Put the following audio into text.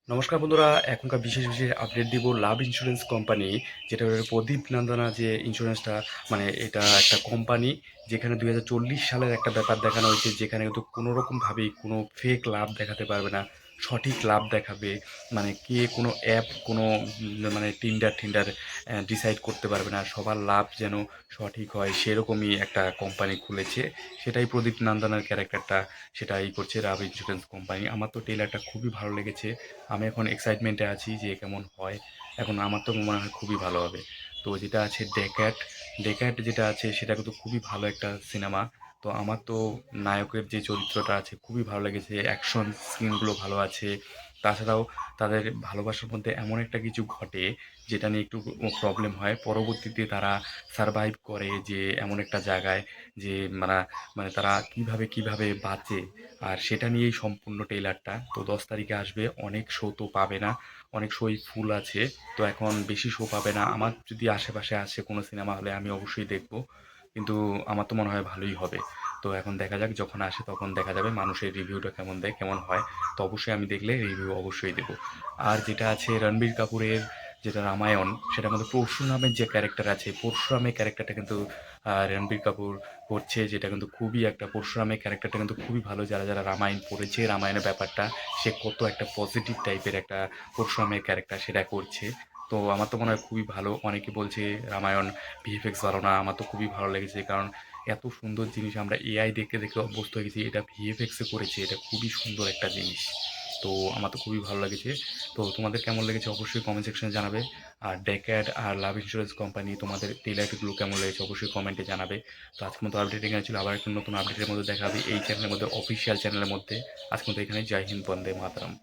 নমস্কার বন্ধুরা, এখনকার বিশেষ আপডেট দিব লাভ ইন্স্যুরেন্স কোম্পানি, যেটা হলো প্রদীপ নন্দনা যে ইন্স্যুরেন্সটা। মানে এটা একটা কোম্পানি যেখানে 2040 সালের একটা ব্যাপার দেখানো হয়েছে, যেখানে কিন্তু কোনো রকমভাবেই কোনো ফেক লাভ দেখাতে পারবে না, সঠিক লাভ দেখাবে। মানে কে কোনো অ্যাপ কোনো মানে টিন্ডার টিন্ডার ডিসাইড করতে পারবে না, সবার লাভ যেন সঠিক হয় সেরকমই একটা কোম্পানি খুলেছে। সেটাই প্রদীপ নন্দনার ক্যারেক্টারটা সেটাই করছে লাভ ইন্স্যুরেন্স কোম্পানি। আমার তো ট্রেলারটা খুবই ভালো লেগেছে। আমি এখন এক্সাইটমেন্টে আছি যে কেমন হয়। এখন আমার তো মনে হয় খুবই ভালো হবে। তো যেটা আছে ডেক্যাট, ডেক্যাট যেটা আছে সেটা কিন্তু খুবই ভালো একটা সিনেমা। তো আমার তো নায়কের যে চরিত্রটা আছে খুবই ভালো লেগেছে, অ্যাকশন সিনগুলো ভালো আছে। তাছাড়াও তাদের ভালোবাসার মধ্যে এমন একটা কিছু ঘটে যেটা নিয়ে একটু প্রবলেম হয়, পরবর্তীতে তারা সারভাইভ করে যে এমন একটা জায়গায় যে মানে মানে তারা কিভাবে বাঁচে। আর সেটা নিয়েই সম্পূর্ণ ট্রেলারটা। তো 10 তারিখে আসবে। অনেক শো তো পাবে না, অনেক শোই ফুল আছে। তো এখন বেশি শো পাবে না। আমার যদি আশেপাশে আসে কোনো সিনেমা হলে আমি অবশ্যই দেখব, কিন্তু আমার তো মনে হয় ভালোই হবে। তো এখন দেখা যাক, যখন আসে তখন দেখা যাবে মানুষের রিভিউটা কেমন দেয় কেমন হয়। তো অবশ্যই আমি দেখলে রিভিউ অবশ্যই দেবো। আর যেটা আছে রণবীর কাপুরের যেটা রামায়ণ, সেটার মধ্যে পরশুরামের যে ক্যারেক্টার আছে, পরশুরামের ক্যারেক্টারটা কিন্তু রণবীর কাপুর করছে, যেটা কিন্তু খুবই একটা পরশুরামের ক্যারেক্টারটা কিন্তু খুবই ভালো। যারা রামায়ণ পড়েছে, রামায়ণের ব্যাপারটা সে কত একটা পজিটিভ টাইপের একটা পরশুরামের ক্যারেক্টার সেটা করছে। তো আমার তো মনে হয় খুবই ভালো। অনেকে বলছে রামায়ণ ভিএফএক্স ভালো না, আমার তো খুবই ভালো লেগেছে, কারণ এত সুন্দর জিনিস আমরা এআই দেখে দেখে অভ্যস্ত হয়ে গেছি, এটা ভিএফএক্সে করেছে, এটা খুবই সুন্দর একটা জিনিস। তো আমার তো খুবই ভালো লেগেছে। তো তোমাদের কেমন লেগেছে অবশ্যই কমেন্ট সেকশনে জানাবে। আর ডেক্যাড আর লাভ ইন্স্যুরেন্স কোম্পানি তোমাদের টেলারগুলো কেমন লেগেছে অবশ্যই কমেন্টে জানাবে। তো আজকের মতো আপডেট এখানে ছিল, আবার একটা নতুন আপডেটের মধ্যে দেখা হবে এই চ্যানেলের মধ্যে, অফিসিয়াল চ্যানেলের মধ্যে। আজকের মতো এখানে জয় হিন্দ, বন্দে মাতরম।